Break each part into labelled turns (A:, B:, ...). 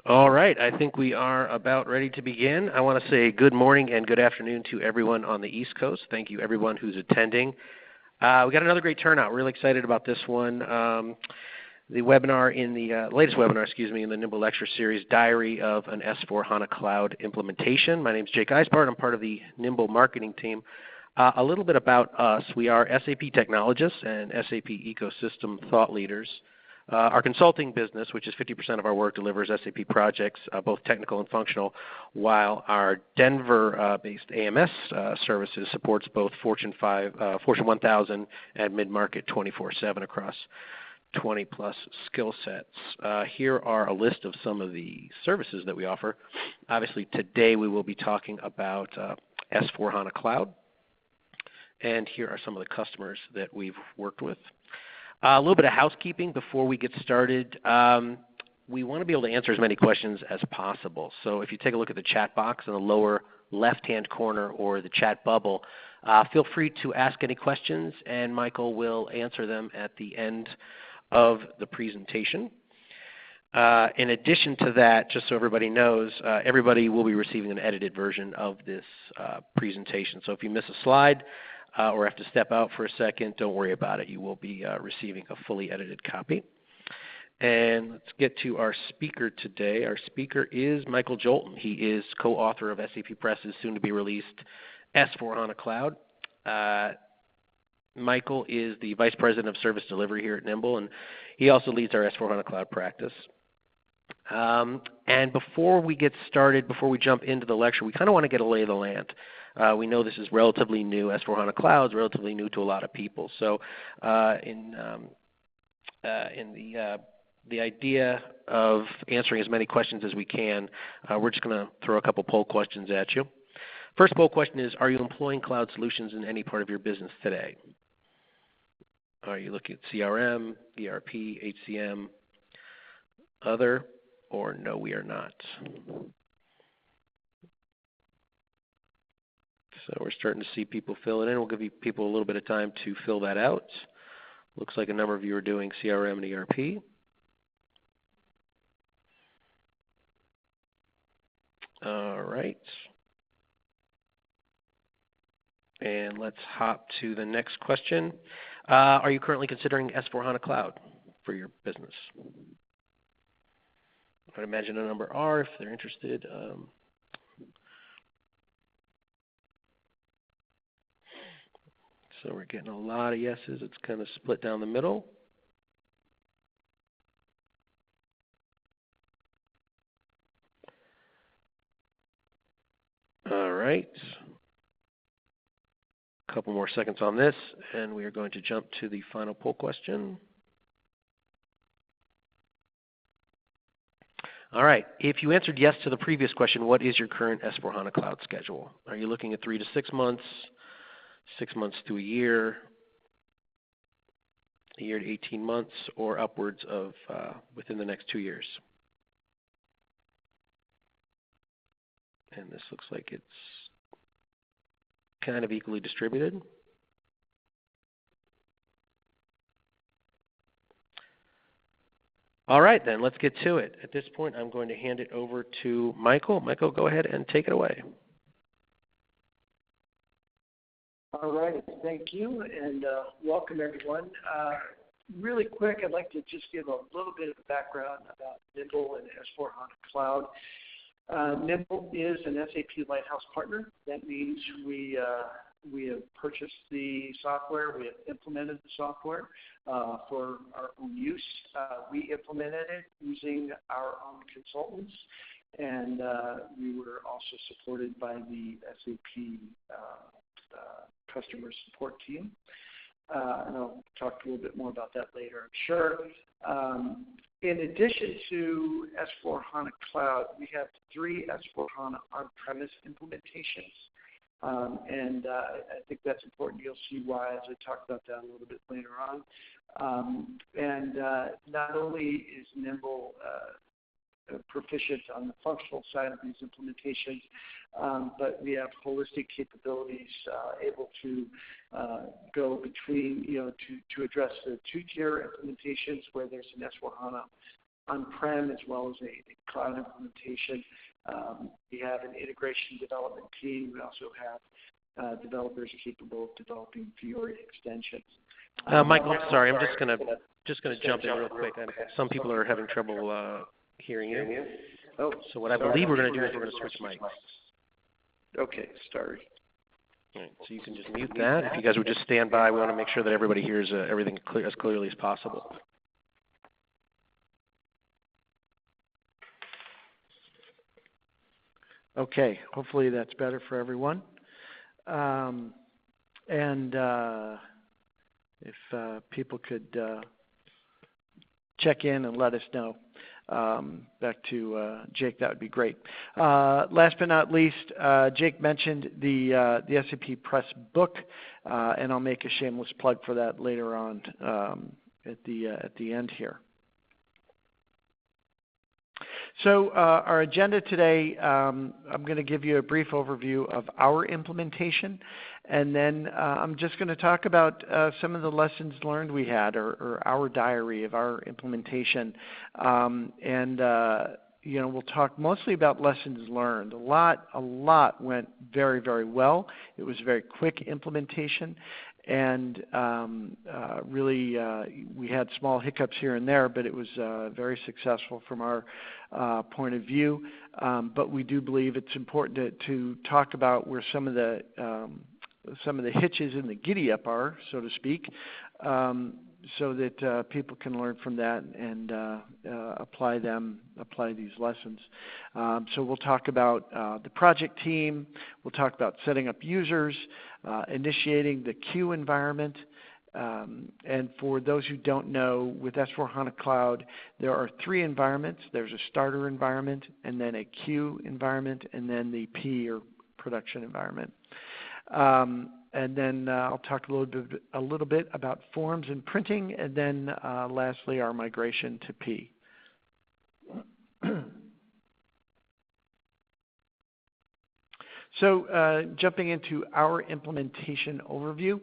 A: All right, I think we are about ready to begin. I want to say good morning and good afternoon to everyone on the East Coast. Thank you everyone who's attending. We got another great turnout. Really excited about this one. The webinar in the latest webinar, in the NIMBL Lecture Series, Diary of an S/4HANA Cloud Implementation. My name is Jake Eisbart. I'm part of the NIMBL marketing team. A little bit about us. We are SAP technologists and SAP ecosystem thought leaders. Our consulting business, which is 50% of our work, delivers SAP projects, both technical and functional, while our Denver-based AMS services supports both Fortune 1000 and mid-market 24/7 across 20-plus skill sets. Here are a list of some of the services that we offer. Obviously, today we will be talking about S/4HANA Cloud, and here are some of the customers that we've worked with. A little bit of housekeeping before we get started. We want to be able to answer as many questions as possible. So if you take a look at the chat box in the lower left-hand corner or the chat bubble, feel free to ask any questions, and Michael will answer them at the end of the presentation. In addition to that, just so everybody knows, everybody will be receiving an edited version of this presentation. So if you miss a slide, or have to step out for a second, don't worry about it. You will be receiving a fully edited copy. And let's get to our speaker today. Our speaker is Michael Jolton. He is co-author of SAP Press's soon-to-be-released S/4HANA Cloud. Michael is the Vice President of Service Delivery here at NIMBL, and he also leads our S/4HANA Cloud practice. And before we get started, before we jump into the lecture, we kind of want to get a lay of the land. We know this is relatively new. S/4HANA Cloud is relatively new to a lot of people. So in the idea of answering as many questions as we can, we're just going to throw a couple poll questions at you. First poll question is, are you employing cloud solutions in any part of your business today? Are you looking at CRM, ERP, HCM, other, or no, we are not? So we're starting to see people fill it in. We'll give you people a little bit of time to fill that out. Looks like a number of you are doing CRM and ERP. All right. And let's hop to the next question. Are you currently considering S/4HANA Cloud for your business? I'd imagine a number are if they're interested. So we're getting a lot of yeses. It's kind of split down the middle. All right. A couple more seconds on this, and we are going to jump to the final poll question. All right. If you answered yes to the previous question, what is your current S/4HANA Cloud schedule? Are you looking at 3 to 6 months? 6 months to a year to 18 months, or upwards of within the next 2 years? And this looks like it's kind of equally distributed. All right, then, let's get to it. At this point, I'm going to hand it over to Michael. Michael, go ahead and take it away.
B: All right, thank you, and welcome everyone. Really quick, I'd like to just give a little bit of background about NIMBL and S/4HANA Cloud. NIMBL is an SAP Lighthouse partner. That means we have purchased the software, we have implemented the software for our own use. We implemented it using our own consultants, and we were also supported by the SAP customer support team. And I'll talk a little bit more about that later, I'm sure. In addition to S/4HANA Cloud, we have 3 S/4HANA on-premise implementations. And I think that's important. You'll see why as I talk about that a little bit later on. And not only is NIMBL proficient on the functional side of these implementations, but we have holistic capabilities able to go between, to address the 2-tier implementations where there's an S/4HANA on-prem as well as a cloud implementation. We have an integration development team. We also have developers capable of developing Fiori extensions.
A: Michael, I'm sorry. I'm just gonna jump in real quick. Some people are having trouble hearing you.
B: Oh,
A: so what I believe we're going to do is we're going to switch mics.
B: Okay, sorry.
A: All right, so you can just mute that. If you guys would just stand by, we want to make sure that everybody hears everything as clearly as possible.
C: Okay, hopefully that's better for everyone. If people could check in and let us know. Back to Jake, that would be great. Last but not least, Jake mentioned the SAP Press book, and I'll make a shameless plug for that later on at the end here. So our agenda today, I'm going to give you a brief overview of our implementation, and then I'm just going to talk about some of the lessons learned we had, or our diary of our implementation. We'll talk mostly about lessons learned. A lot went very, very well. It was a very quick implementation. And really, we had small hiccups here and there, but it was very successful from our point of view. But we do believe it's important to talk about where some of the hitches in the giddy up are, so to speak, so that people can learn from that and apply these lessons. So we'll talk about the project team. We'll talk about setting up users, initiating the queue environment. And for those who don't know, with S/4HANA Cloud, there are 3 environments. There's a starter environment, and then a queue environment, and then the P, or production environment. And then I'll talk a little bit about forms and printing, and then lastly, our migration to P. So jumping into our implementation overview,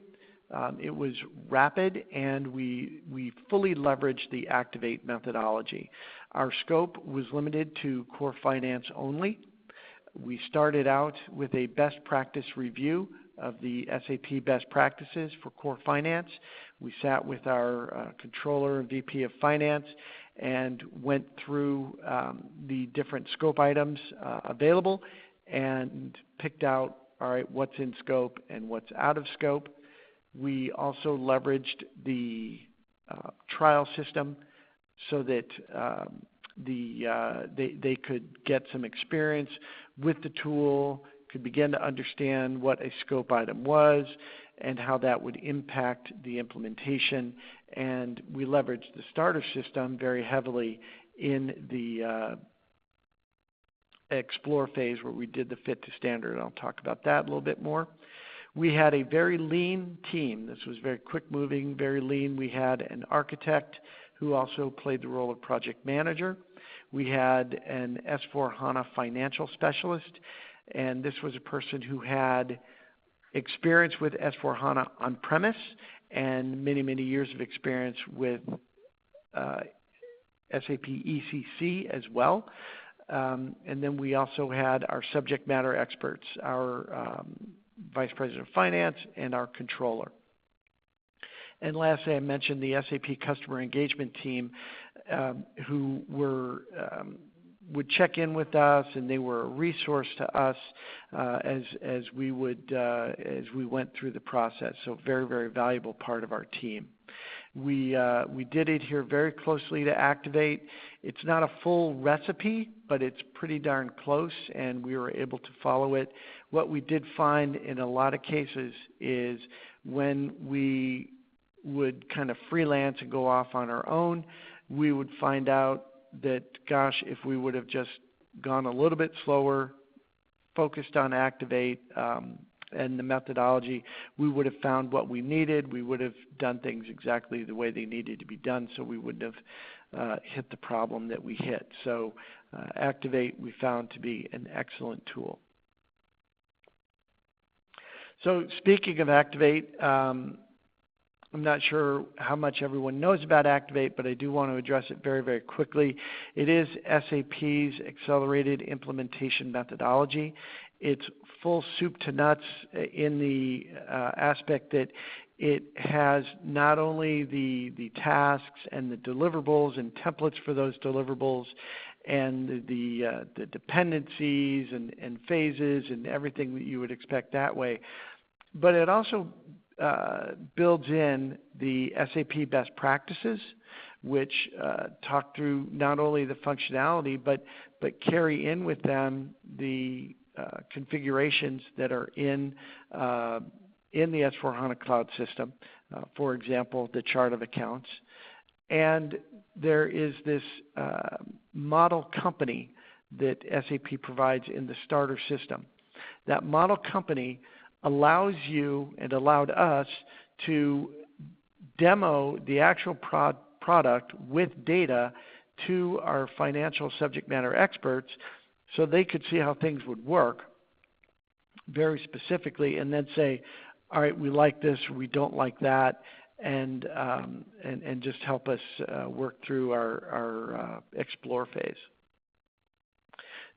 C: it was rapid, and we fully leveraged the Activate methodology. Our scope was limited to core finance only. We started out with a best practice review of the SAP best practices for core finance. We sat with our controller and VP of finance and went through the different scope items available and picked out, all right, what's in scope and what's out of scope. We also leveraged the trial system so that they could get some experience with the tool, could begin to understand what a scope item was and how that would impact the implementation. And we leveraged the starter system very heavily in the explore phase where we did the fit to standard. I'll talk about that a little bit more. We had a very lean team. This was very quick moving, very lean. We had an architect who also played the role of project manager. We had an S/4HANA financial specialist, and this was a person who had experience with S/4HANA on-premise and many, many years of experience with SAP ECC as well. And then we also had our subject matter experts, our Vice President of Finance and our controller. And lastly, I mentioned the SAP customer engagement team who would check in with us, and they were a resource to us as we went through the process. So very, very valuable part of our team. We did adhere very closely to Activate. It's not a full recipe, but it's pretty darn close, and we were able to follow it. What we did find in a lot of cases is when we would kind of freelance and go off on our own, we would find out that, gosh, if we would have just gone a little bit slower, focused on Activate and the methodology, we would have found what we needed. We would have done things exactly the way they needed to be done, so we wouldn't have hit the problem that we hit. So Activate we found to be an excellent tool. So speaking of Activate, I'm not sure how much everyone knows about Activate, but I do want to address it very, very quickly. It is SAP's accelerated implementation methodology. It's full soup to nuts in the aspect that it has not only the tasks and the deliverables and templates for those deliverables and the dependencies and phases and everything that you would expect that way, but it also builds in the SAP best practices, which talk through not only the functionality, but carry in with them the configurations that are in the S/4HANA Cloud system. For example, the chart of accounts. And there is this model company that SAP provides in the starter system. That model company allows you and allowed us to demo the actual product with data to our financial subject matter experts so they could see how things would work very specifically and then say, all right, we like this, we don't like that, and just help us work through our explore phase.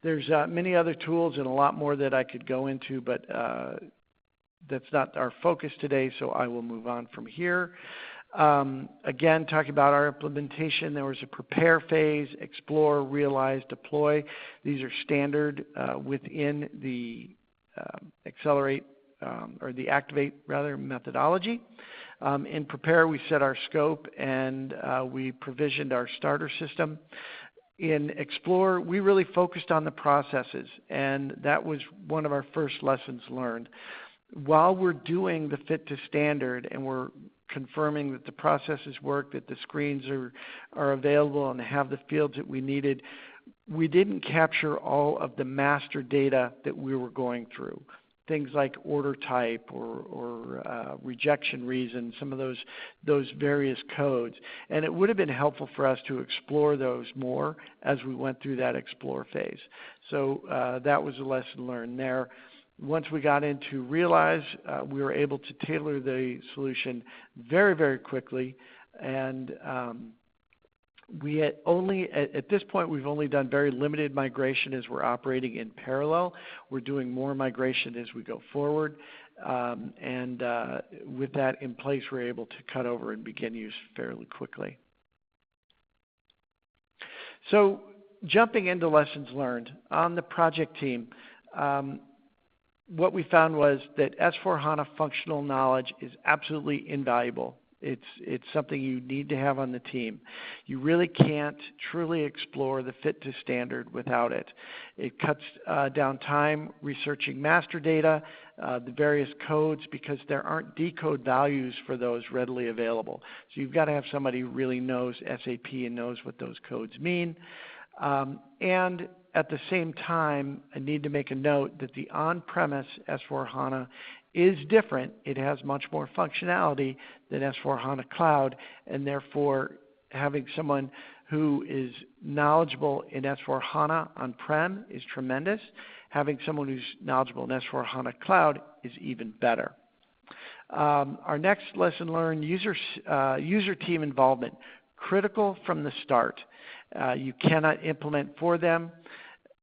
C: There's many other tools and a lot more that I could go into, but that's not our focus today, so I will move on from here. Again, talking about our implementation, there was a prepare phase, explore, realize, deploy. These are standard within the accelerate or the activate rather methodology. In prepare, we set our scope and we provisioned our starter system. In explore, we really focused on the processes, and that was one of our first lessons learned. While we're doing the fit to standard and we're confirming that the processes work, that the screens are available and have the fields that we needed, we didn't capture all of the master data that we were going through. Things like order type or rejection reason, some of those various codes. And it would have been helpful for us to explore those more as we went through that explore phase. So that was a lesson learned there. Once we got into realize, we were able to tailor the solution very, very quickly. And we had only, at this point, we've only done very limited migration as we're operating in parallel. We're doing more migration as we go forward. And with that in place, we're able to cut over and begin use fairly quickly. So jumping into lessons learned on the project team, what we found was that S/4HANA functional knowledge is absolutely invaluable. It's something you need to have on the team. You really can't truly explore the fit to standard without it. It cuts down time researching master data, the various codes, because there aren't decode values for those readily available. So you've got to have somebody who really knows SAP and knows what those codes mean. And at the same time, I need to make a note that the on-premise S/4HANA is different. It has much more functionality than S/4HANA Cloud, and therefore having someone who is knowledgeable in S/4HANA on-prem is tremendous. Having someone who's knowledgeable in S/4HANA Cloud is even better. Our next lesson learned, user team involvement, critical from the start. You cannot implement for them,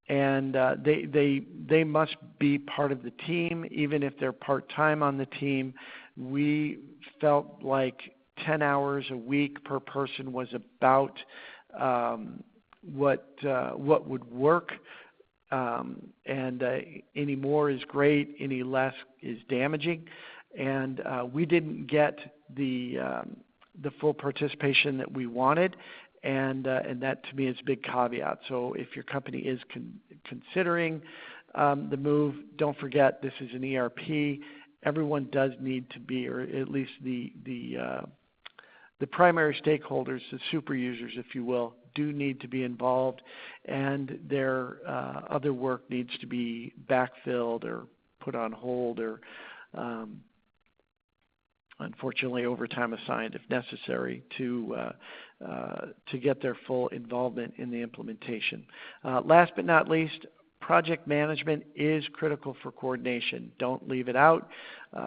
C: and they must be part of the team, even if they're part-time on the team. We felt like 10 hours a week per person was about what would work, and any more is great, any less is damaging, and we didn't get the full participation that we wanted. And that, to me, is a big caveat. So if your company is considering the move, don't forget this is an ERP. Everyone does need to be, or at least the primary stakeholders, the super users, if you will, do need to be involved, and their other work needs to be backfilled or put on hold or unfortunately overtime assigned if necessary to get their full involvement in the implementation. Last but not least, project management is critical for coordination. Don't leave it out.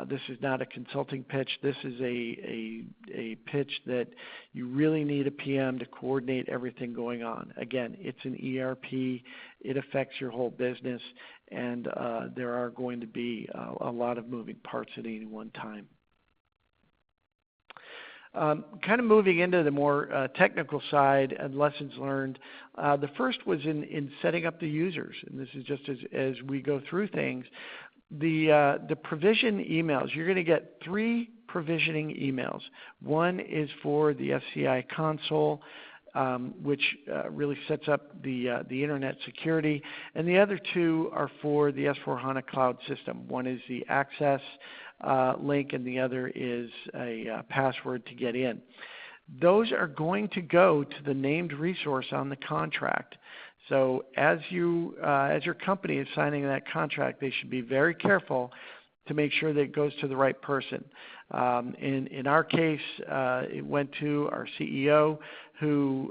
C: This is not a consulting pitch. This is a pitch that you really need a PM to coordinate everything going on. Again, it's an ERP. It affects your whole business, and there are going to be a lot of moving parts at any one time. Kind of moving into the more technical side and lessons learned, the first was in setting up the users, and this is just as we go through things. The provision emails, you're going to get 3 provisioning emails. One is for the SCI console, which really sets up the internet security, and the other 2 are for the S/4HANA Cloud system. One is the access link, and the other is a password to get in. Those are going to go to the named resource on the contract. So as your company is signing that contract, they should be very careful to make sure that it goes to the right person. In our case, it went to our CEO, who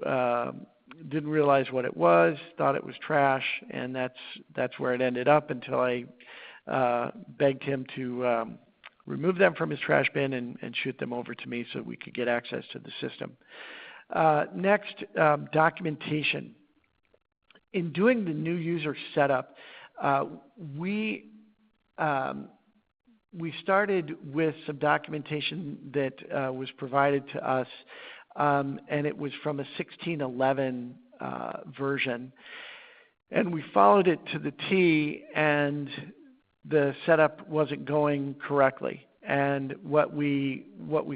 C: didn't realize what it was, thought it was trash, and that's where it ended up until I begged him to remove them from his trash bin and shoot them over to me so we could get access to the system. Next, documentation. In doing the new user setup, we started with some documentation that was provided to us, and it was from a 1611 version. And we followed it to the T, and the setup wasn't going correctly. And what we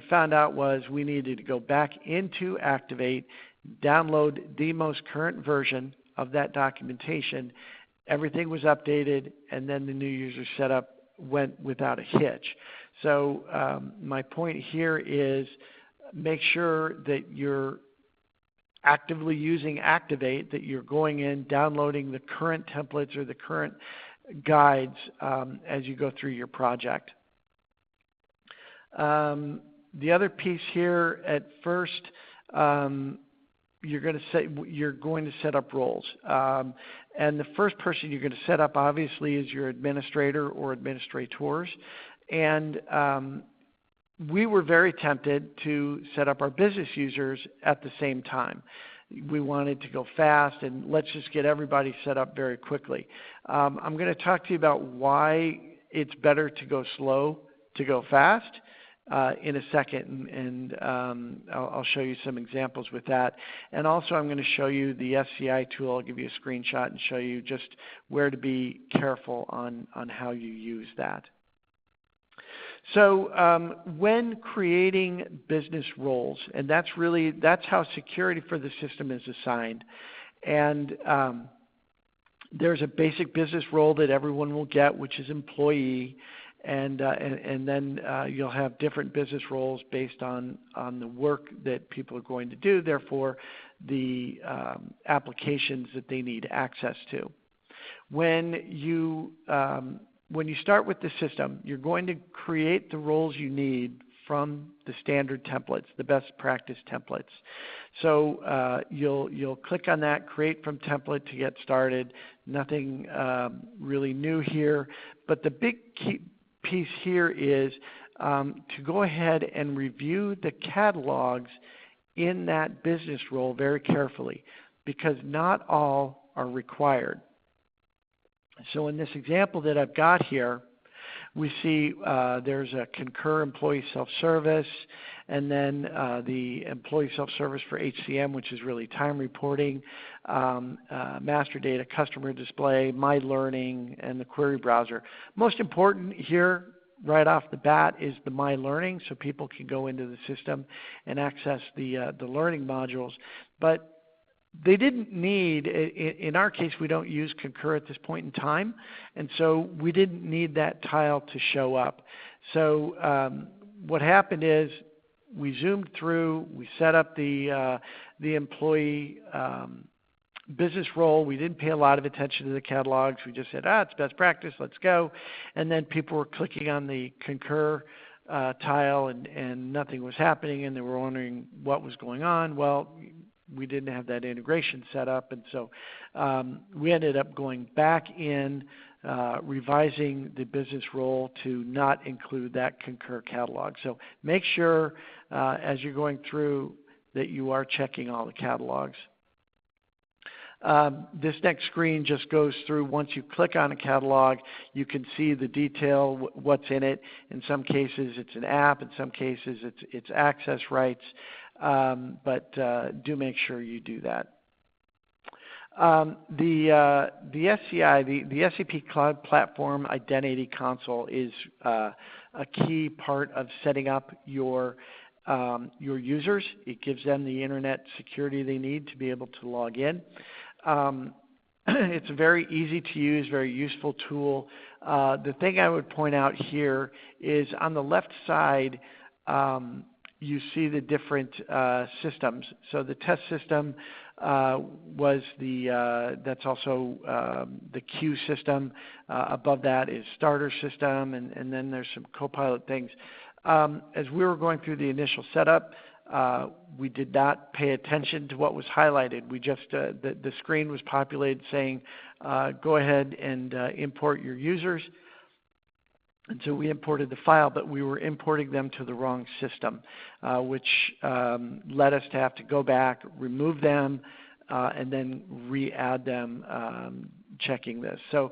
C: found out was we needed to go back into Activate, download the most current version of that documentation. Everything was updated, and then the new user setup went without a hitch. So my point here is make sure that you're actively using Activate, that you're going in, downloading the current templates or the current guides as you go through your project. The other piece here, at first, you're going to set up roles. And the first person you're going to set up, obviously, is your administrator or administrators. And we were very tempted to set up our business users at the same time. We wanted to go fast, and let's just get everybody set up very quickly. I'm going to talk to you about why it's better to go slow to go fast in a second, and I'll show you some examples with that. And also I'm going to show you the SCI tool. I'll give you a screenshot and show you just where to be careful on how you use that. So when creating business roles, and that's how security for the system is assigned. And there's a basic business role that everyone will get, which is employee. And then you'll have different business roles based on the work that people are going to do, therefore the applications that they need access to. When you start with the system, you're going to create the roles you need from the standard templates, the best practice templates. So you'll click on that, create from template to get started. Nothing really new here, but the big key piece here is to go ahead and review the catalogs in that business role very carefully, because not all are required. So in this example that I've got here, we see there's a Concur employee self-service, and then the employee self-service for HCM, which is really time reporting, master data, customer display, my learning, and the query browser. Most important here right off the bat is the my learning, so people can go into the system and access the learning modules. But they didn't need, in our case, we don't use Concur at this point in time, and so we didn't need that tile to show up. So what happened is we zoomed through, we set up the employee business role. We didn't pay a lot of attention to the catalogs. We just said, it's best practice, let's go. And then people were clicking on the Concur tile, and nothing was happening, and they were wondering what was going on. Well, we didn't have that integration set up, and so we ended up going back in, revising the business role to not include that Concur catalog. So make sure as you're going through that you are checking all the catalogs. This next screen just goes through, once you click on a catalog, you can see the detail, what's in it. In some cases it's an app, in some cases it's access rights, but do make sure you do that. The SCI, the SAP Cloud Platform Identity Console is a key part of setting up your users. It gives them the internet security they need to be able to log in. It's a very easy to use, very useful tool. The thing I would point out here is on the left side, you see the different systems. So the test system was that's also the queue system. Above that is starter system, and then there's some Copilot things. As we were going through the initial setup, we did not pay attention to what was highlighted. We just the screen was populated saying, go ahead and import your users. And so we imported the file, but we were importing them to the wrong system, which led us to have to go back, remove them, and then re-add them, checking this. So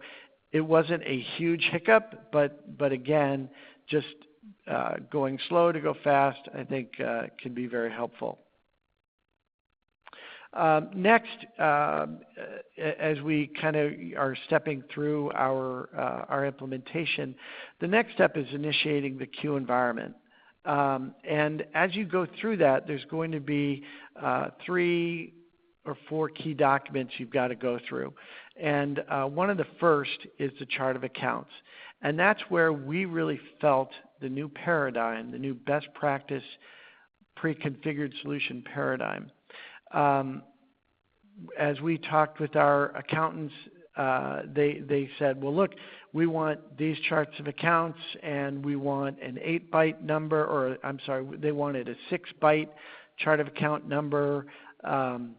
C: it wasn't a huge hiccup, but again, just going slow to go fast, I think can be very helpful. Next, as we kind of are stepping through our implementation, the next step is initiating the queue environment. And as you go through that, there's going to be 3 or 4 key documents you've got to go through. And one of the first is the chart of accounts. And that's where we really felt the new paradigm, the new best practice pre-configured solution paradigm. As we talked with our accountants, they said, well, look, we want these charts of accounts, and we want an 8-byte number, or I'm sorry, they wanted a 6-byte chart of account number, and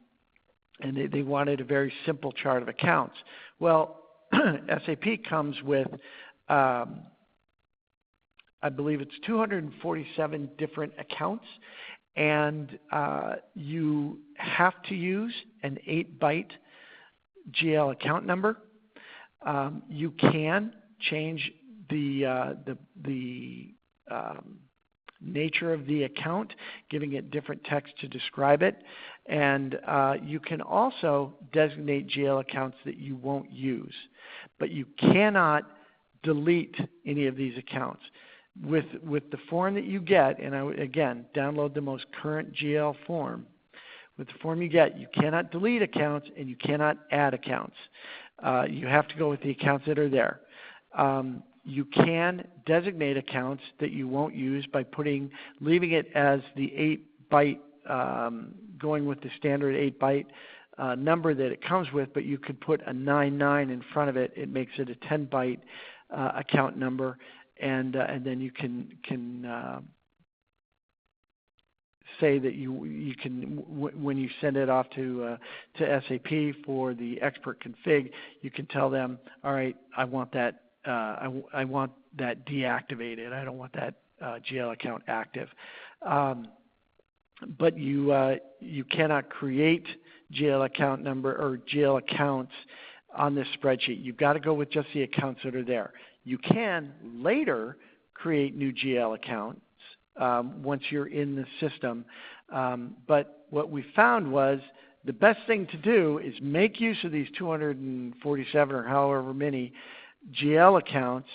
C: they wanted a very simple chart of accounts. Well, SAP comes with, I believe it's 247 different accounts, and you have to use an 8-byte GL account number. You can change the nature of the account, giving it different text to describe it. And you can also designate GL accounts that you won't use. But you cannot delete any of these accounts. With the form that you get, and again, download the most current GL form. With the form you get, you cannot delete accounts and you cannot add accounts. You have to go with the accounts that are there. You can designate accounts that you won't use by leaving it as the 8-byte, going with the standard 8-byte number that it comes with, but you could put a 99 in front of it. It makes it a 10-byte account number. And then you can say that you can, when you send it off to SAP for the expert config, you can tell them, all right, I want that I want that deactivated. I don't want that GL account active. But you cannot create GL account number or GL accounts on this spreadsheet. You've got to go with just the accounts that are there. You can later create new GL accounts once you're in the system. But what we found was the best thing to do is make use of these 247 or however many GL accounts,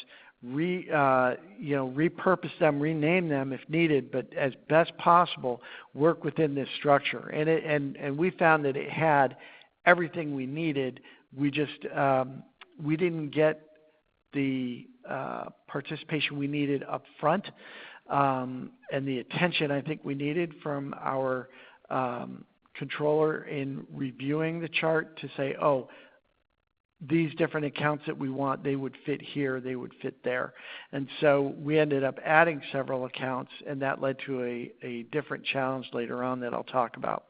C: repurpose them, rename them if needed, but as best possible, work within this structure. And we found that it had everything we needed. We just we didn't get the participation we needed up front, and the attention I think we needed from our controller in reviewing the chart to say, oh, these different accounts that we want, they would fit here, they would fit there. And so we ended up adding several accounts, and that led to a different challenge later on that I'll talk about.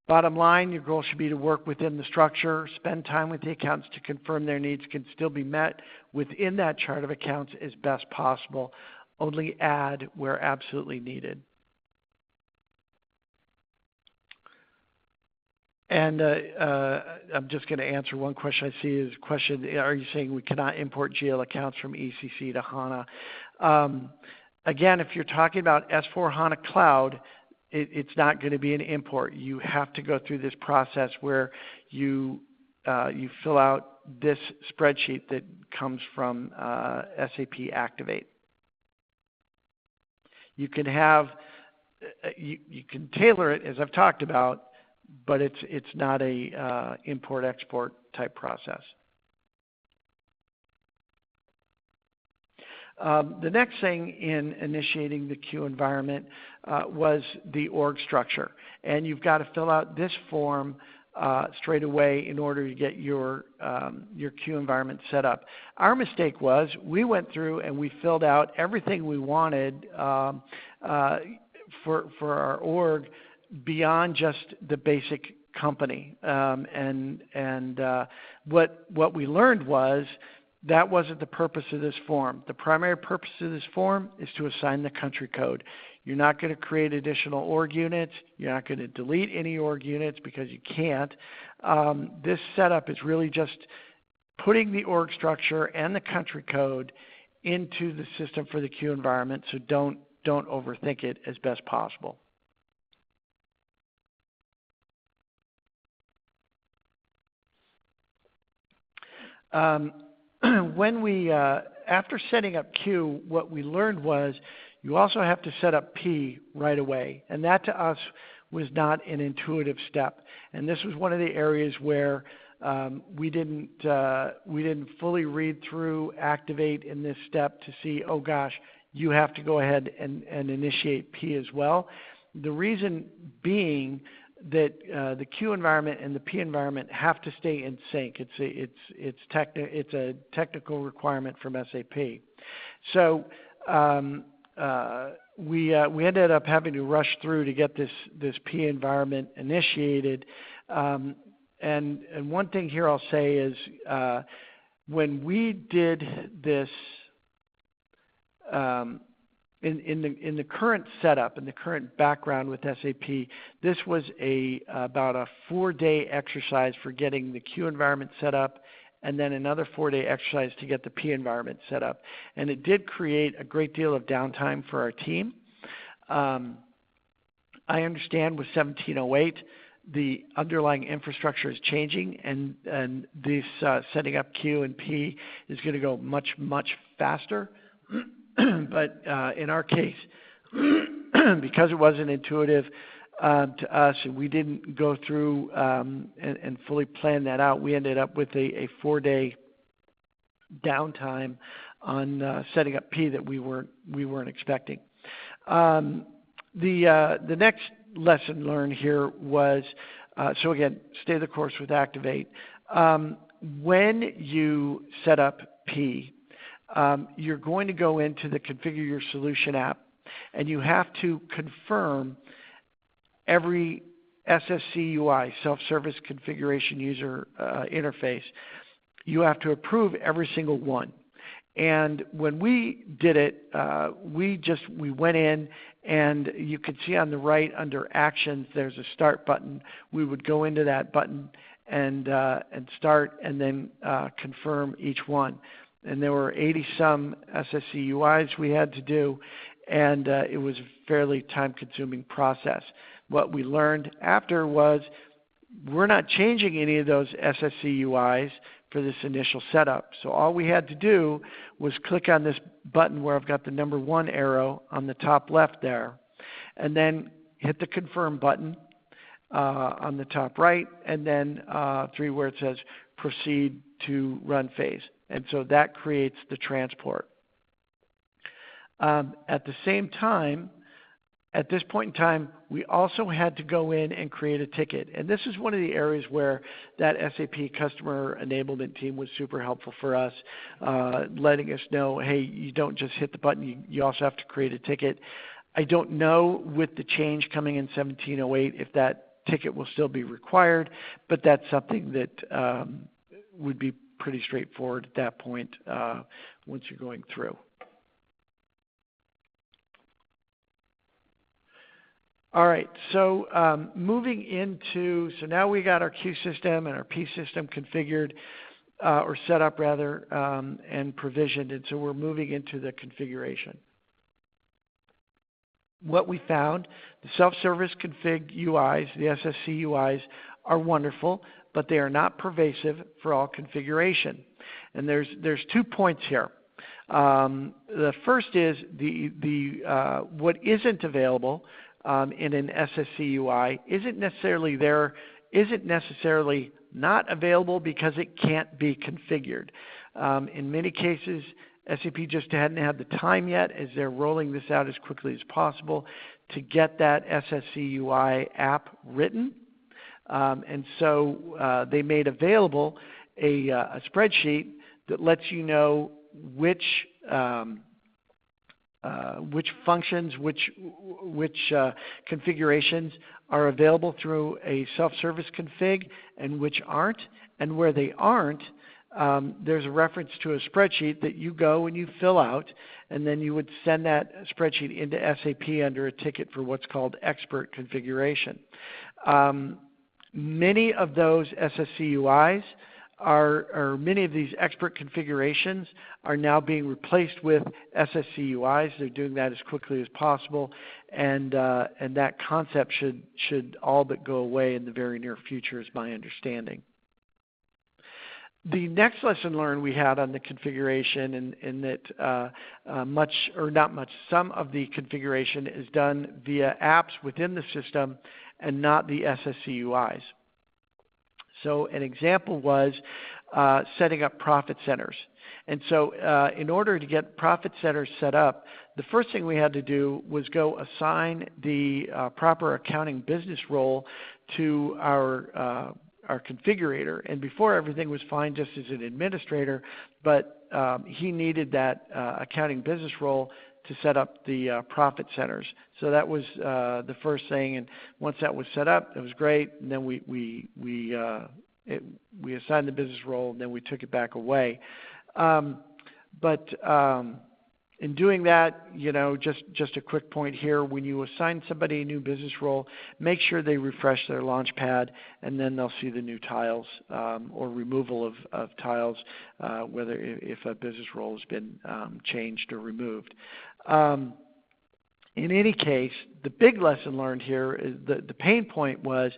C: Bottom line, your goal should be to work within the structure, spend time with the accounts to confirm their needs can still be met within that chart of accounts as best possible. Only add where absolutely needed. And I'm just going to answer one question I see is question, are you saying we cannot import GL accounts from ECC to HANA? Again, if you're talking about S4 HANA Cloud, it's not going to be an import. You have to go through this process where you fill out this spreadsheet that comes from SAP Activate. You can have, you can tailor it as I've talked about, but it's not a import-export type process. The next thing in initiating the Q environment was the org structure. And you've got to fill out this form straight away in order to get your Q environment set up. Our mistake was we went through and we filled out everything we wanted for our org beyond just the basic company. What we learned was that wasn't the purpose of this form. The primary purpose of this form is to assign the country code. You're not going to create additional org units. You're not going to delete any org units because you can't. This setup is really just putting the org structure and the country code into the system for the Q environment, so don't overthink it as best possible. After setting up Q, what we learned was you also have to set up P right away, and that to us was not an intuitive step. And this was one of the areas where we didn't fully read through Activate in this step to see, oh gosh, you have to go ahead and initiate P as well. The reason being that the Q environment and the P environment have to stay in sync. It's a technical requirement from SAP. So we ended up having to rush through to get this P environment initiated. And one thing here I'll say is when we did this in the current setup, in the current background with SAP, this was about a 4-day exercise for getting the Q environment set up, and then another 4-day exercise to get the P environment set up. And it did create a great deal of downtime for our team. I understand with 1708, the underlying infrastructure is changing, and this setting up Q and P is going to go much, much faster. But in our case, because it wasn't intuitive to us and we didn't go through and fully plan that out, we ended up with a 4-day downtime on setting up P that we weren't expecting. The next lesson learned here was, so again, stay the course with Activate. When you set up P, you're going to go into the Configure Your Solution app, and you have to confirm every SSC UI, Self-Service Configuration User Interface. You have to approve every single one. And when we did it, we went in, and you can see on the right under Actions, there's a Start button. We would go into that button and start, and then confirm each one. And there were 80-some SSC UIs we had to do, and it was a fairly time-consuming process. What we learned after was we're not changing any of those SSC UIs for this initial setup. So all we had to do was click on this button where I've got the number 1 arrow on the top left there, and then hit the Confirm button on the top right, and then 3 where it says Proceed to Run Phase. And so that creates the transport. At the same time, at this point in time, we also had to go in and create a ticket. And this is one of the areas where that SAP customer enablement team was super helpful for us, letting us know, hey, you don't just hit the button, you also have to create a ticket. I don't know with the change coming in 1708 if that ticket will still be required, but that's something that would be pretty straightforward at that point once you're going through. All right, so moving into, so now we got our Q system and our P system configured, or set up rather, and provisioned, and so we're moving into the configuration. What we found, the self-service config UIs, the SSC UIs, are wonderful, but they are not pervasive for all configuration. And there's 2 points here. The first is what isn't available in an SSC UI isn't necessarily not available because it can't be configured. In many cases, SAP just hadn't had the time yet, as they're rolling this out as quickly as possible, to get that SSC UI app written. And so they made available a spreadsheet that lets you know which functions, which configurations are available through a self-service config and which aren't. And where they aren't, there's a reference to a spreadsheet that you go and you fill out, and then you would send that spreadsheet into SAP under a ticket for what's called expert configuration. Many of those SSC UIs or many of these expert configurations are now being replaced with SSC UIs. They're doing that as quickly as possible, and that concept should all but go away in the very near future, is my understanding. The next lesson learned we had on the configuration, in that some of the configuration is done via apps within the system and not the SSC UIs. So an example was setting up profit centers. And so in order to get profit centers set up, the first thing we had to do was go assign the proper accounting business role to our configurator. And before, everything was fine just as an administrator, but he needed that accounting business role to set up the profit centers. So that was the first thing, and once that was set up, it was great. And then we assigned the business role, and then we took it back away. In doing that, just a quick point here: when you assign somebody a new business role, make sure they refresh their Launchpad, and then they'll see the new tiles or removal of tiles, whether if a business role has been changed or removed. In any case, the big lesson learned here is the pain point was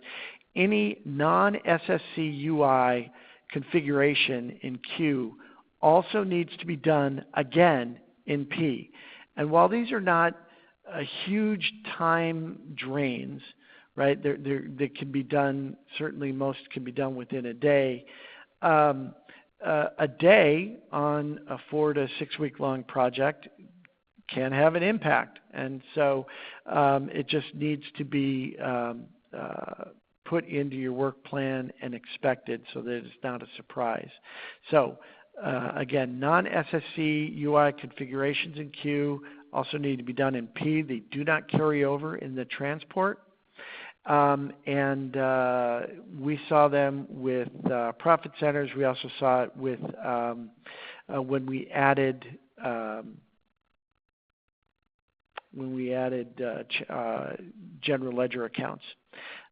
C: any non-SSC UI configuration in Q also needs to be done again in P. And while these are not huge time drains, right, they can be done, certainly most can be done within a day. A day on a 4 to 6 week long project can have an impact. And so it just needs to be put into your work plan and expected so that it's not a surprise. So again, non-SSC UI configurations in Q also need to be done in P. They do not carry over in the transport. And we saw them with profit centers. We also saw it with when we added general ledger accounts,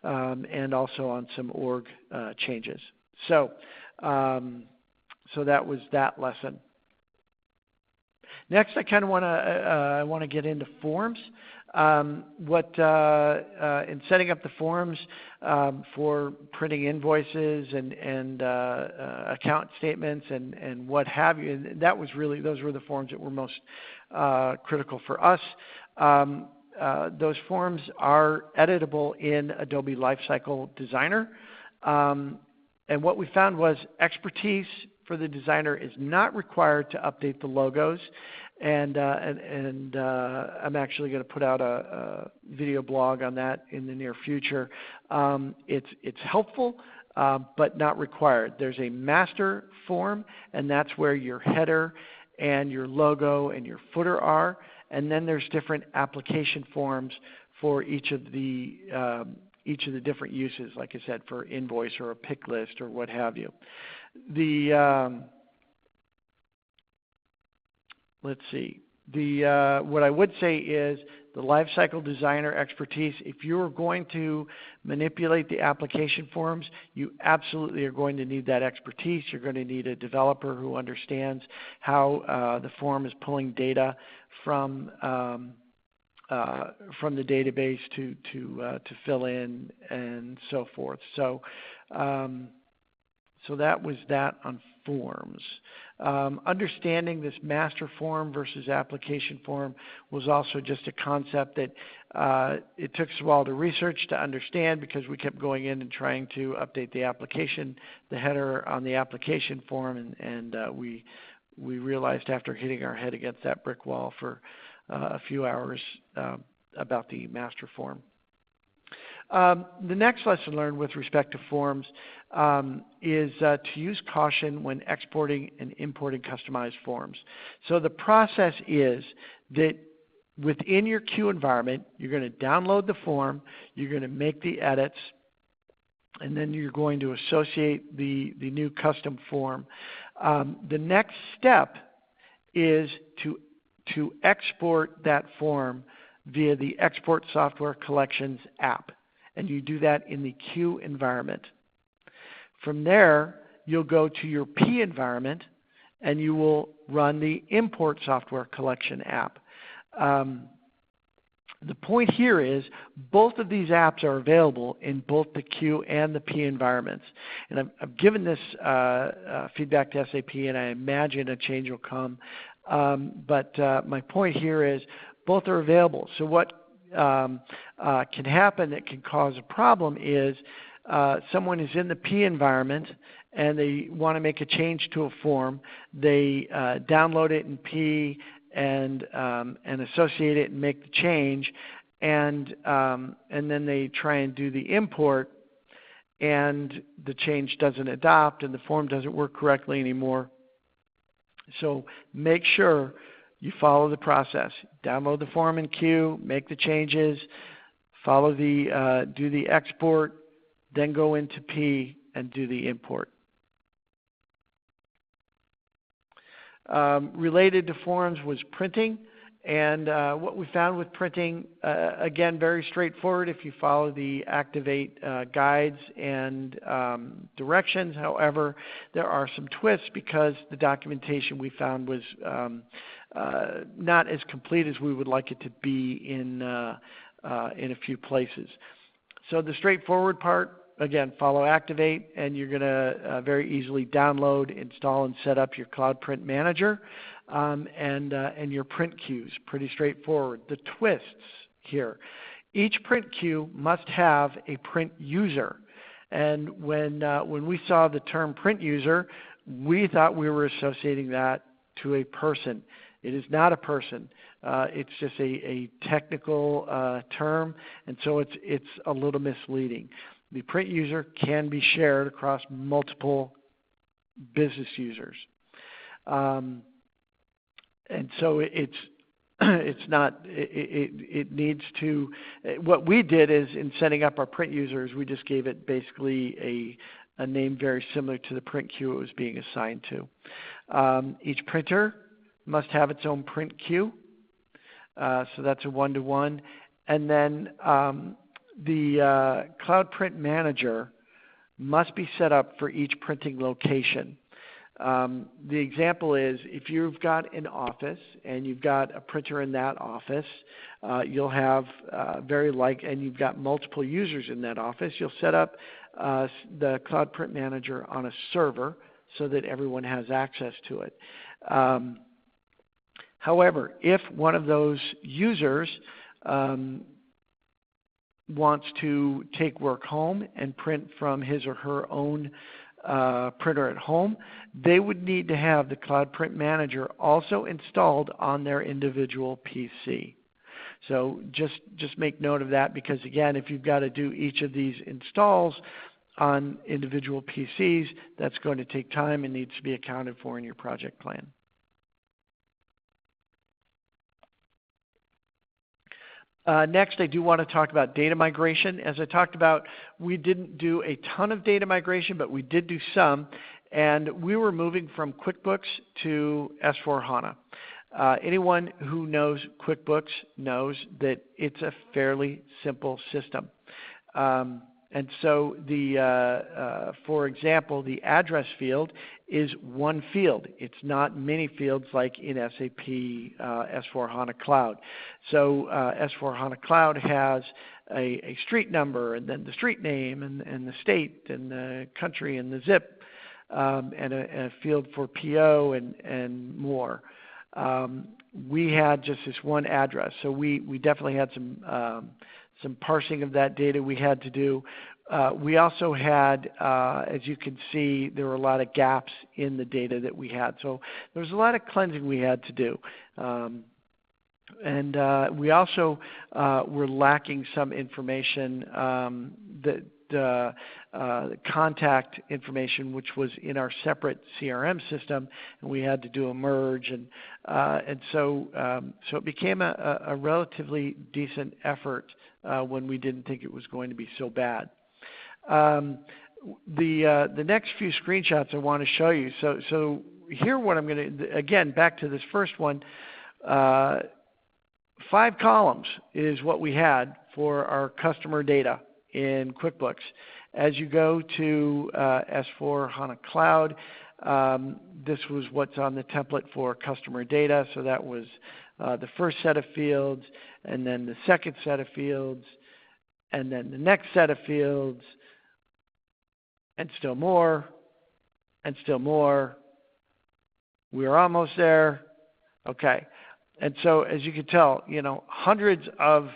C: and also on some org changes. So that was that lesson. Next, I kind of want to get into forms. In setting up the forms for printing invoices and account statements and what have you, and that was really, those were the forms that were most critical for us. Those forms are editable in Adobe Lifecycle Designer, and what we found was expertise for the designer is not required to update the logos, and I'm actually going to put out a video blog on that in the near future. It's helpful, but not required. There's a master form, and that's where your header and your logo and your footer are, and then there's different application forms for each of the each of the different uses, like I said, for invoice or a pick list or what have you. Let's see. What I would say is the lifecycle designer expertise. If you're going to manipulate the application forms, you absolutely are going to need that expertise. You're going to need a developer who understands how the form is pulling data from the database to fill in and so forth. So that was that on forms. Understanding this master form versus application form was also just a concept that it took us a while to research to understand, because we kept going in and trying to update the application, the header on the application form, and we realized after hitting our head against that brick wall for a few hours about the master form. The next lesson learned with respect to forms is to use caution when exporting and importing customized forms. So the process is that within your queue environment, you're going to download the form, you're going to make the edits, and then you're going to associate the new custom form. The next step is to export that form via the Export Software Collections app. And you do that in the queue environment. From there, you'll go to your P environment and you will run the Import Software Collection app. The point here is both of these apps are available in both the Q and the P environments. And I've given this feedback to SAP, and I imagine a change will come. But my point here is both are available. So what can happen that can cause a problem is someone is in the P environment and they want to make a change to a form. They download it in P and associate it and make the change, and then they try and do the import, and the change doesn't adopt and the form doesn't work correctly anymore. So make sure you follow the process. Download the form in Q, make the changes, follow do the export, then go into P and do the import. Related to forms was printing, and what we found with printing, again, very straightforward if you follow the Activate guides and directions. However, there are some twists because the documentation we found was not as complete as we would like it to be in a few places. So the straightforward part, again, follow Activate, and you're going to very easily download, install, and set up your Cloud Print Manager and your print queues. Pretty straightforward. The twists here. Each print queue must have a print user. And when we saw the term print user, we thought we were associating that to a person. It is not a person. It's just a technical term, and so it's a little misleading. The print user can be shared across multiple business users. And so it's not, it needs to, what we did is in setting up our print users, we just gave it basically a name very similar to the print queue it was being assigned to. Each printer must have its own print queue. So that's a one-to-one. And then the Cloud Print Manager must be set up for each printing location. The example is if you've got an office and you've got a printer in that office, you'll have and you've got multiple users in that office, you'll set up the Cloud Print Manager on a server so that everyone has access to it. However, if one of those users wants to take work home and print from his or her own printer at home, they would need to have the Cloud Print Manager also installed on their individual PC. So just make note of that, because again, if you've got to do each of these installs on individual PCs, that's going to take time and needs to be accounted for in your project plan. Next, I do want to talk about data migration. As I talked about, we didn't do a ton of data migration, but we did do some, and we were moving from QuickBooks to S/4HANA. Anyone who knows QuickBooks knows that it's a fairly simple system. And so for example, the address field is one field. It's not many fields like in SAP S/4HANA Cloud. So S/4HANA Cloud has a street number, and then the street name, and the state, and the country, and the zip, and a field for PO and more. We had just this one address, so we definitely had some parsing of that data we had to do. We also had, as you can see, there were a lot of gaps in the data that we had. So there was a lot of cleansing we had to do. And we also were lacking some information, contact information, which was in our separate CRM system, and we had to do a merge, and so it became a relatively decent effort when we didn't think it was going to be so bad. The next few screenshots I want to show you. So here, what I'm going to, again, back to this first one. 5 columns is what we had for our customer data in QuickBooks. As you go to S/4HANA Cloud, this was what's on the template for customer data. So that was the first set of fields, and then the second set of fields, and then the next set of fields, and still more, and still more. We're almost there. Okay. And so, as you can tell, hundreds of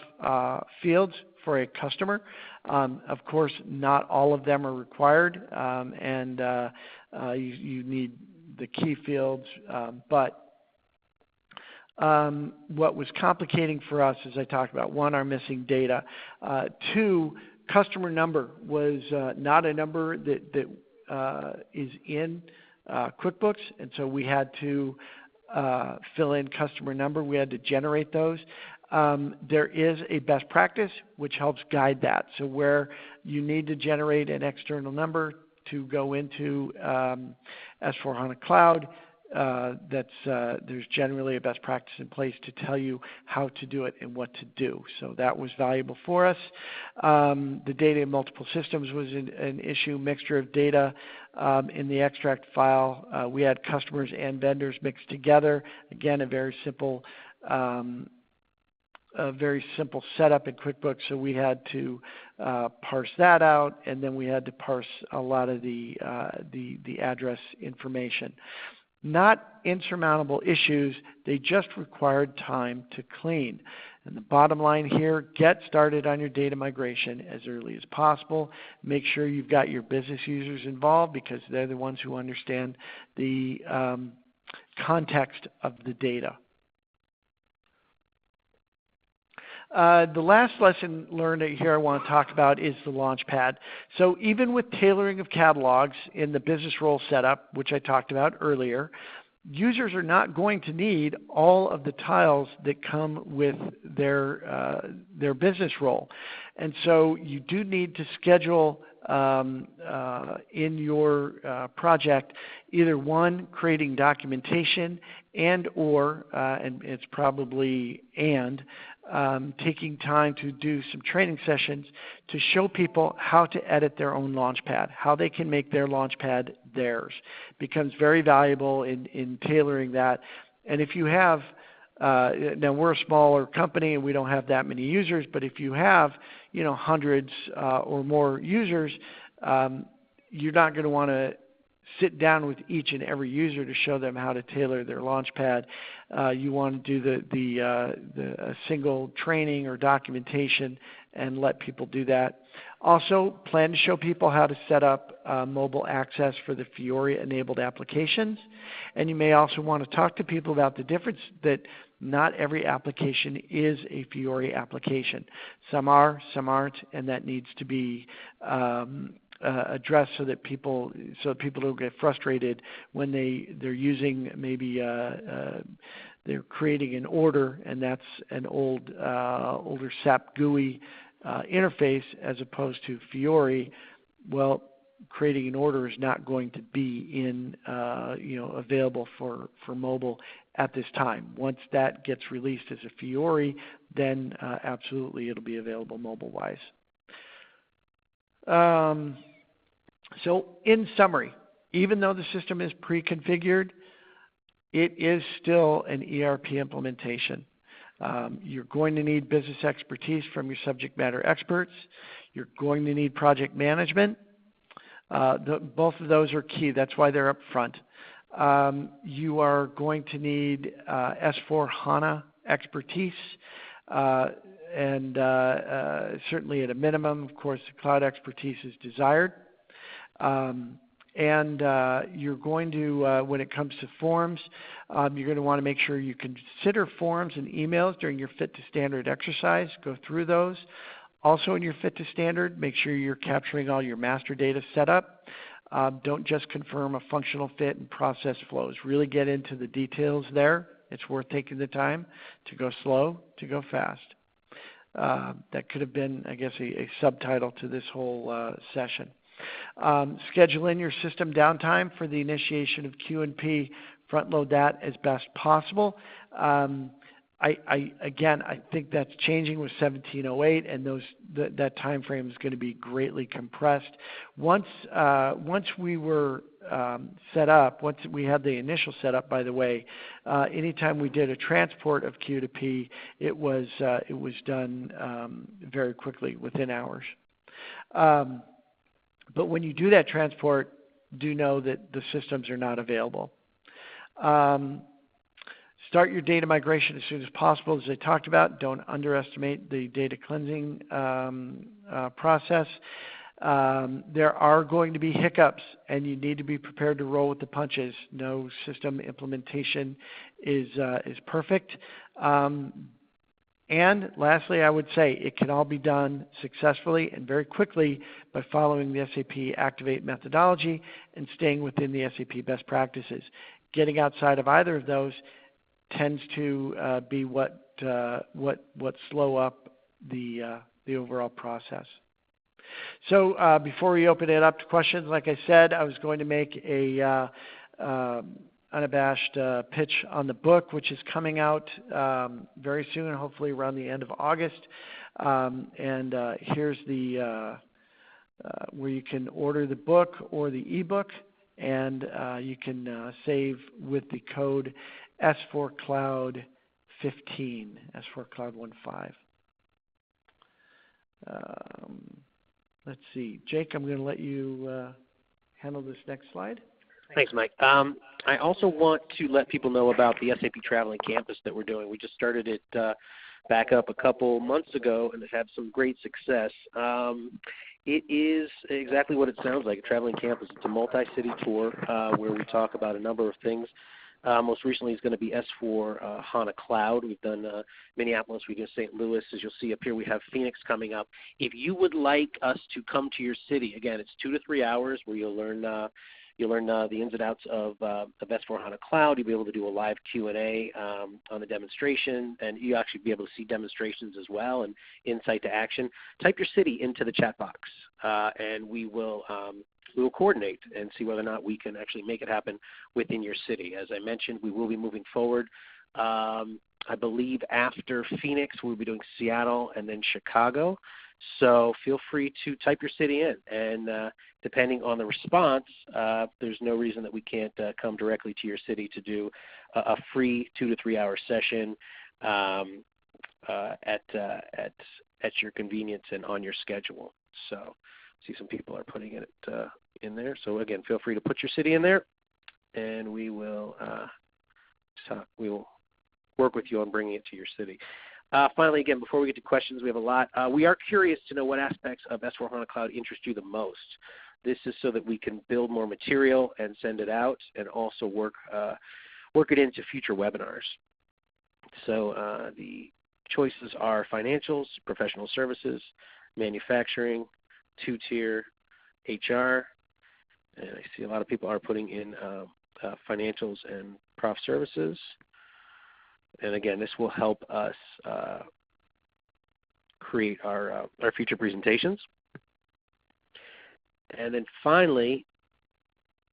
C: fields for a customer. Of course, not all of them are required, and you need the key fields. But what was complicating for us, as I talked about, one, our missing data. Two, customer number was not a number that is in QuickBooks, and so we had to fill in customer number. We had to generate those. There is a best practice which helps guide that. So where you need to generate an external number to go into S/4HANA Cloud, there's generally a best practice in place to tell you how to do it and what to do. So that was valuable for us. The data in multiple systems was an issue, mixture of data in the extract file. We had customers and vendors mixed together. Again, a very simple setup in QuickBooks, so we had to parse that out, and then we had to parse a lot of the address information. Not insurmountable issues, they just required time to clean. And the bottom line here, get started on your data migration as early as possible. Make sure you've got your business users involved, because they're the ones who understand the context of the data. The last lesson learned here I want to talk about is the Launchpad. So even with tailoring of catalogs in the business role setup, which I talked about earlier, users are not going to need all of the tiles that come with their business role. And so you do need to schedule in your project either one, creating documentation, and it's probably taking time to do some training sessions to show people how to edit their own Launchpad, how they can make their Launchpad theirs. Becomes very valuable in tailoring that. And if you have, now we're a smaller company and we don't have that many users, but if you have, hundreds or more users, you're not going to want to sit down with each and every user to show them how to tailor their Launchpad. You want to do the single training or documentation and let people do that. Also, plan to show people how to set up mobile access for the Fiori-enabled applications. And you may also want to talk to people about the difference that not every application is a Fiori application. Some are, some aren't, and that needs to be addressed so that people don't get frustrated when they're using maybe they're creating an order, and that's an older SAP GUI interface as opposed to Fiori. Well, creating an order is not going to be available for mobile at this time. Once that gets released as a Fiori, then absolutely it'll be available mobile-wise. So in summary, even though the system is pre-configured, it is still an ERP implementation. You're going to need business expertise from your subject matter experts. You're going to need project management. Both of those are key. That's why they're up front. You are going to need S/4HANA expertise, and certainly at a minimum, of course, the cloud expertise is desired. And you're going to, when it comes to forms, you're going to want to make sure you consider forms and emails during your Fit to Standard exercise. Go through those. Also in your Fit to Standard, make sure you're capturing all your master data setup. Don't just confirm a functional fit and process flows. Really get into the details there. It's worth taking the time to go slow, to go fast. That could have been, I guess, a subtitle to this whole session. Schedule in your system downtime for the initiation of Q&P. Front load that as best possible. I think that's changing with 1708, and that time frame is going to be greatly compressed. Once we were set up, once we had the initial setup, by the way, anytime we did a transport of Q to P, it was done very quickly, within hours. But when you do that transport, do know that the systems are not available. Start your data migration as soon as possible, as I talked about. Don't underestimate the data cleansing process. There are going to be hiccups, and you need to be prepared to roll with the punches. No system implementation is perfect. And lastly, I would say it can all be done successfully and very quickly by following the SAP Activate methodology and staying within the SAP best practices. Getting outside of either of those tends to be what slow up the overall process. So before we open it up to questions, like I said, I was going to make a unabashed pitch on the book, which is coming out very soon, hopefully around the end of August. And here's the where you can order the book or the ebook, and you can save with the code S4Cloud 15, S4Cloud 15. Let's see, Jake, I'm going to let you handle this next slide.
A: Thanks, Mike. I also want to let people know about the SAP Traveling Campus that we're doing. We just started it back up a couple months ago, and it had some great success. It is exactly what it sounds like, a traveling campus. It's a multi-city tour where we talk about a number of things. Most recently is going to be S4 HANA Cloud. We've done Minneapolis, we do St. Louis. As you'll see up here, we have Phoenix coming up. If you would like us to come to your city, again, it's 2 to 3 hours where you'll learn the ins and outs of S4 HANA Cloud. You'll be able to do a live Q&A on the demonstration, and you'll actually be able to see demonstrations as well and insight to action. Type your city into the chat box, and we will coordinate and see whether or not we can actually make it happen within your city. As I mentioned, we will be moving forward. I believe after Phoenix, we'll be doing Seattle and then Chicago. So feel free to type your city in, and depending on the response, there's no reason that we can't come directly to your city to do a free 2 to 3 hour session at your convenience and on your schedule. So see some people are putting it in there. So again, feel free to put your city in there, and we will work with you on bringing it to your city. Finally, again, before we get to questions, we have a lot. We are curious to know what aspects of S4 HANA Cloud interest you the most. This is so that we can build more material and send it out, and also work it into future webinars. So the choices are financials, professional services, manufacturing, 2-tier, HR, and I see a lot of people are putting in financials and prof services. And again, this will help us create our future presentations. And then finally,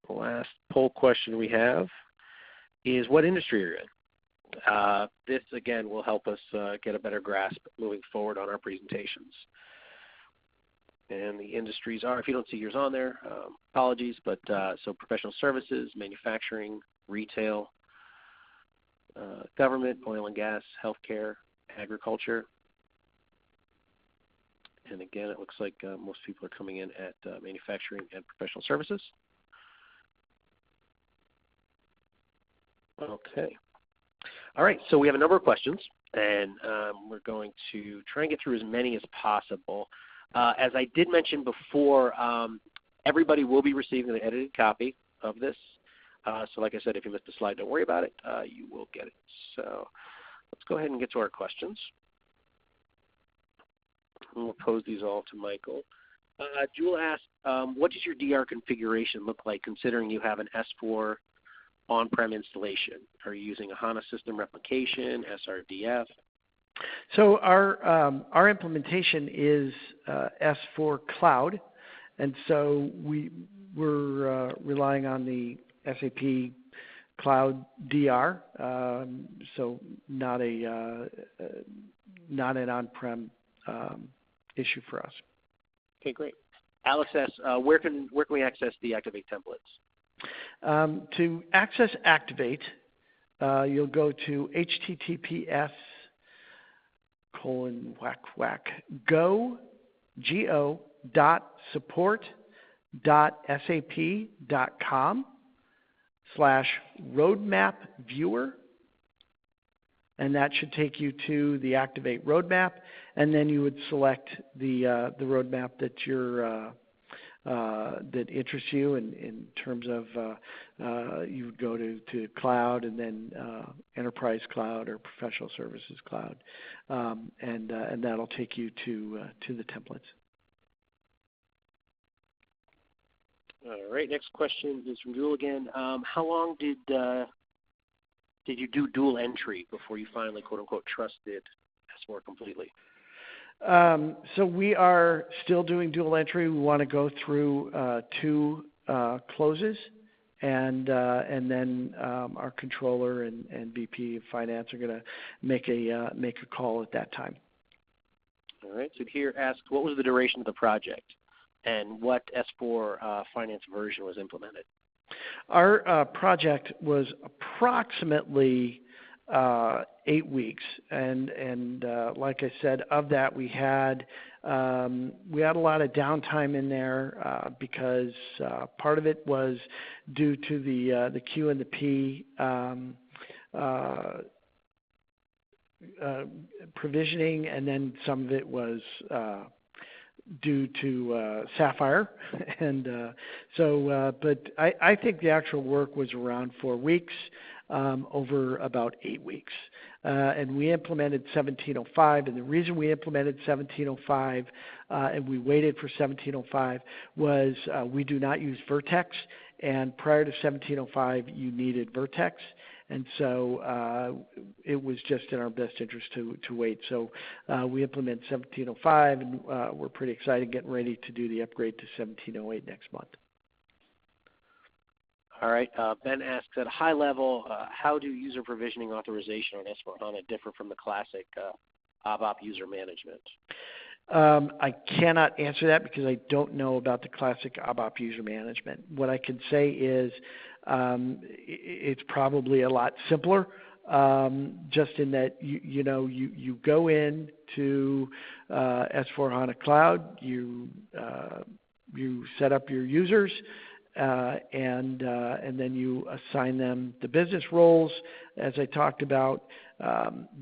A: the last poll question we have is what industry you're in. This, again, will help us get a better grasp moving forward on our presentations. And the industries are, if you don't see yours on there, apologies, but so professional services, manufacturing, retail, government, oil and gas, healthcare, agriculture. And again, it looks like most people are coming in at manufacturing and professional services. Okay. All right, so we have a number of questions, and we're going to try and get through as many as possible. As I did mention before, everybody will be receiving an edited copy of this. So like I said, if you missed a slide, don't worry about it. You will get it. So let's go ahead and get to our questions. And we'll pose these all to Michael. Jewel asked, what does your DR configuration look like considering you have an S4 on-prem installation? Are you using a HANA system replication, SRDF?
C: So our implementation is S4 Cloud, and so we're relying on the SAP Cloud DR, so not an on-prem issue for us.
A: Okay, great. Alex asks, where can we access the Activate templates?
C: To access Activate, you'll go to https://go.support.sap.com/roadmap-viewer, and that should take you to the Activate roadmap, and then you would select the roadmap that that interests you in terms of you would go to cloud and then enterprise cloud or professional services cloud, and that'll take you to the templates.
A: All right. Next question is from Jewel again. How long did you do dual entry before you finally, quote unquote, trusted S4 completely?
C: So we are still doing dual entry. We want to go through 2 closes, and then our controller and VP of finance are going to make a call at that time.
A: All right. So here asks, what was the duration of the project, and what S4 finance version was implemented?
C: Our project was approximately 8 weeks, and like I said, of that we had a lot of downtime in there because part of it was due to the Q and the P provisioning, and then some of it was due to Sapphire, and but I think the actual work was around 4 weeks. Over about 8 weeks. And we implemented 1705, and the reason we implemented 1705 and we waited for 1705 was we do not use Vertex, and prior to 1705 you needed Vertex, and so it was just in our best interest to wait. So we implemented 1705, and we're pretty excited getting ready to do the upgrade to 1708 next month.
A: All right. Ben asks, at a high level, how do user provisioning authorization on S4HANA differ from the classic ABAP user management?
C: I cannot answer that because I don't know about the classic ABAP user management. What I can say is it's probably a lot simpler, just in that you go in to S4HANA Cloud, you set up your users, and then you assign them the business roles. As I talked about,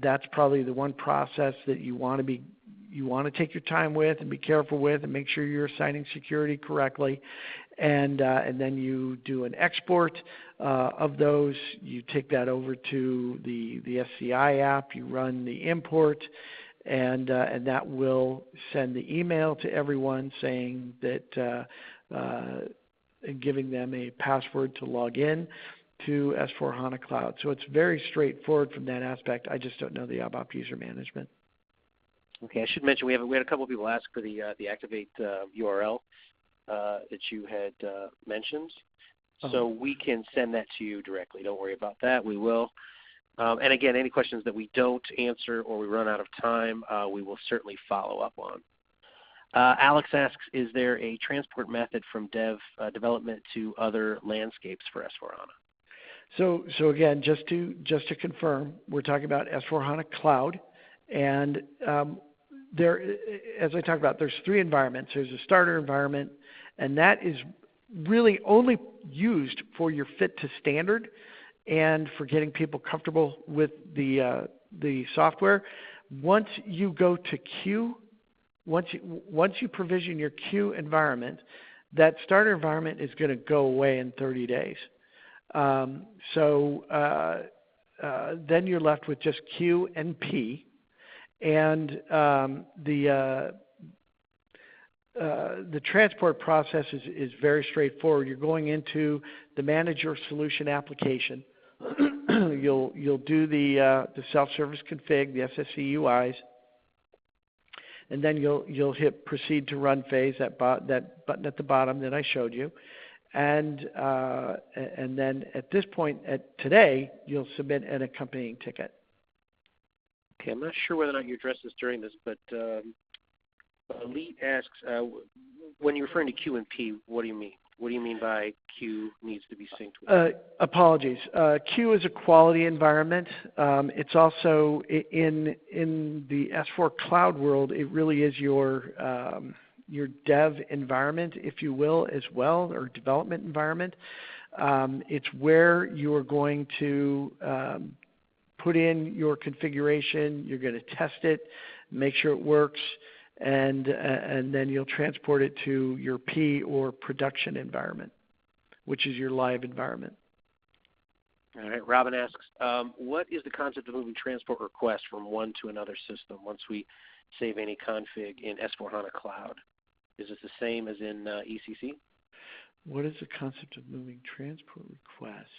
C: that's probably the one process that you want to take your time with and be careful with, and make sure you're assigning security correctly. And then you do an export of those. You take that over to the SCI app. You run the import, and that will send the email to everyone saying that. Giving them a password to log in, to S/4HANA Cloud. So it's very straightforward from that aspect. I just don't know the ABAP user management.
A: Okay, I should mention we had a couple of people ask for the Activate URL that you had mentioned. So we can send that to you directly. Don't worry about that. We will. And again, any questions that we don't answer or we run out of time, we will certainly follow up on. Alex asks, is there a transport method from development to other landscapes for S/4HANA?
C: So again, just to confirm, we're talking about S/4HANA Cloud, and there, as I talked about, there's three environments. There's a starter environment, and that is really only used for your fit to standard and for getting people comfortable with the software. Once you go to queue, once you provision your queue environment, that starter environment is going to go away in 30 days. Then you're left with just Q and P, and the transport process is very straightforward. You're going into the Manage Your Solution application. You'll do the self-service config, the SSC UIs, and then you'll hit Proceed to Run phase, that button at the bottom that I showed you. And then at this point, today, you'll submit an accompanying ticket.
A: Okay, I'm not sure whether or not you addressed this during this, but Elite asks, when you're referring to Q and P, what do you mean? What do you mean by Q needs to be synced with?
C: Apologies. Q is a quality environment. It's also in the S4 Cloud world. It really is your dev environment, if you will, as well, or development environment. It's where you are going to put in your configuration. You're going to test it, make sure it works, and then you'll transport it to your P or production environment, which is your live environment.
A: All right. Robin asks, what is the concept of moving transport requests from one to another system once we save any config in S/4HANA Cloud? Is it the same as in ECC?
C: What is the concept of moving transport request?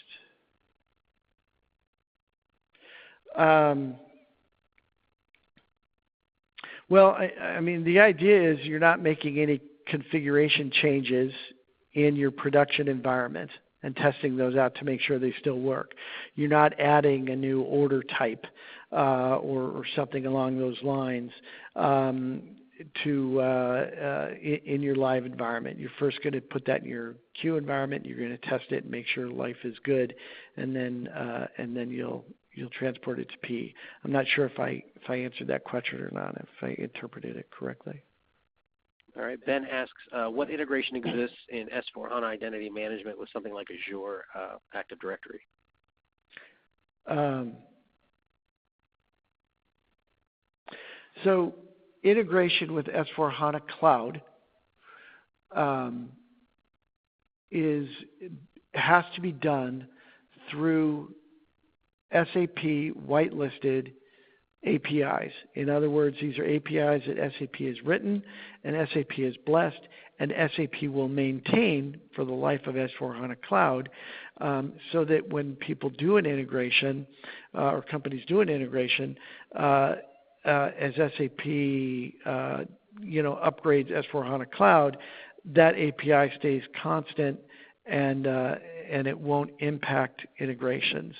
C: Well, I mean, the idea is you're not making any configuration changes in your production environment and testing those out to make sure they still work. You're not adding a new order type or something along those lines in your live environment. You're first going to put that in your queue environment. You're going to test it and make sure life is good, and then you'll transport it to P. I'm not sure if I answered that question or not, if I interpreted it correctly.
A: All right. Ben asks, what integration exists in S/4HANA Identity Management with something like Azure Active Directory?
C: So integration with S/4HANA Cloud has to be done through SAP whitelisted APIs. In other words, these are APIs that SAP has written and SAP has blessed, and SAP will maintain for the life of S/4HANA Cloud, so that when people do an integration or companies do an integration, as SAP upgrades S/4HANA Cloud, that API stays constant and it won't impact integrations.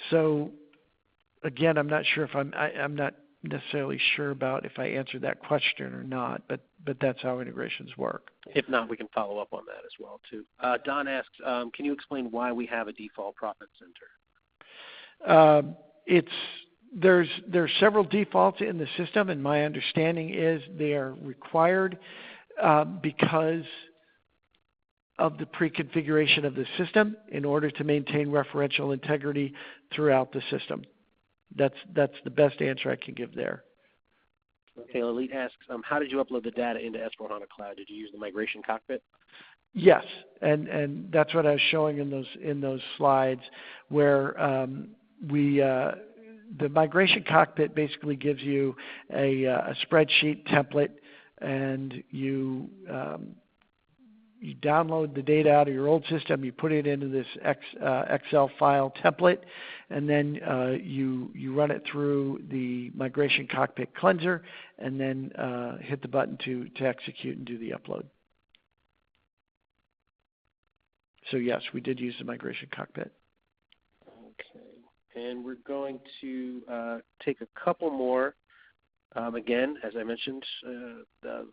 C: So again, I'm not sure if I'm not necessarily sure about if I answered that question or not, but that's how integrations work.
A: If not, we can follow up on that as well too. Don asks, can you explain why we have a default profit center?
C: There's several defaults in the system, and my understanding is they are required because of the pre-configuration of the system in order to maintain referential integrity throughout the system. That's the best answer I can give there.
A: Okay, Elite asks, how did you upload the data into S/4HANA Cloud? Did you use the migration cockpit?
C: Yes, and that's what I was showing in those slides, where the migration cockpit basically gives you a spreadsheet template, and you you download the data out of your old system, you put it into this Excel file template, and then you run it through the Migration Cockpit Cleanser, and then hit the button to execute and do the upload. So yes, we did use the Migration Cockpit.
A: Okay, and we're going to take a couple more. Again, as I mentioned,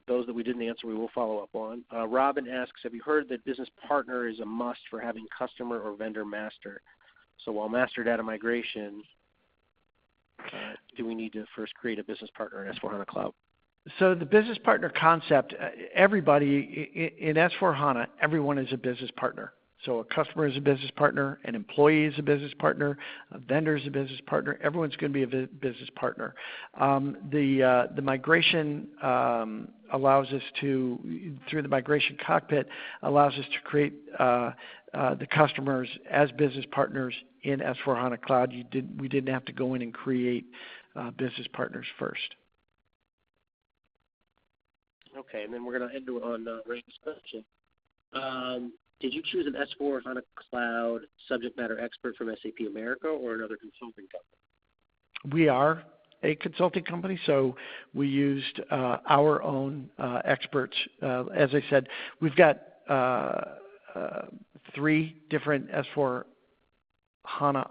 A: those that we didn't answer we will follow up on. Robin asks, have you heard that business partner is a must for having customer or vendor master? So while master data migration, do we need to first create a business partner in S4HANA Cloud?
C: So the business partner concept, everybody in S4HANA, everyone is a business partner. So a customer is a business partner, an employee is a business partner, a vendor is a business partner. Everyone's going to be a business partner. The migration allows us to, through the migration cockpit, allows us to create the customers as business partners in S4HANA Cloud. We didn't have to go in and create business partners first.
A: Okay, and then we're going to end on Ray's question. Did you choose an S4HANA Cloud subject matter expert from SAP America or another consulting company?
C: We are a consulting company, so we used our own experts. As I said, we've got 3 different S4HANA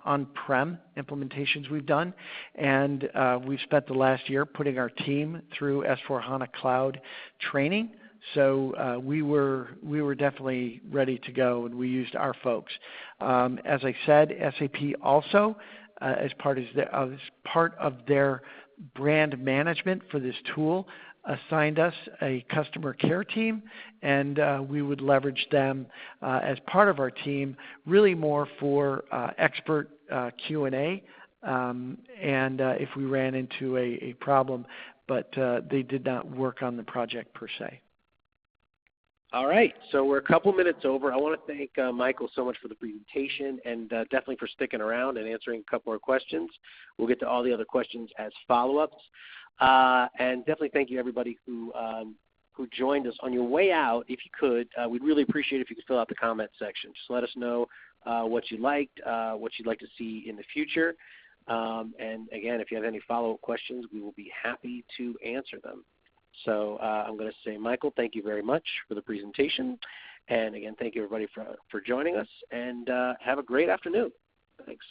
C: on-prem implementations we've done, and we've spent the last year putting our team through S4HANA Cloud training. So we were definitely ready to go, and we used our folks. As I said, SAP also, as part of their brand management for this tool, assigned us a customer care team, and we would leverage them as part of our team, really more for expert Q&A, and if we ran into a problem, but they did not work on the project per se.
A: All right, so we're a couple minutes over. I want to thank Michael so much for the presentation and definitely for sticking around and answering a couple more questions. We'll get to all the other questions as follow-ups. And definitely thank you everybody who joined us. On your way out, if you could, we'd really appreciate it if you could fill out the comment section. Just let us know what you liked, what you'd like to see in the future. And again, if you have any follow-up questions, we will be happy to answer them. So I'm going to say, Michael, thank you very much for the presentation. And again, thank you everybody for joining us, and have a great afternoon. Thanks.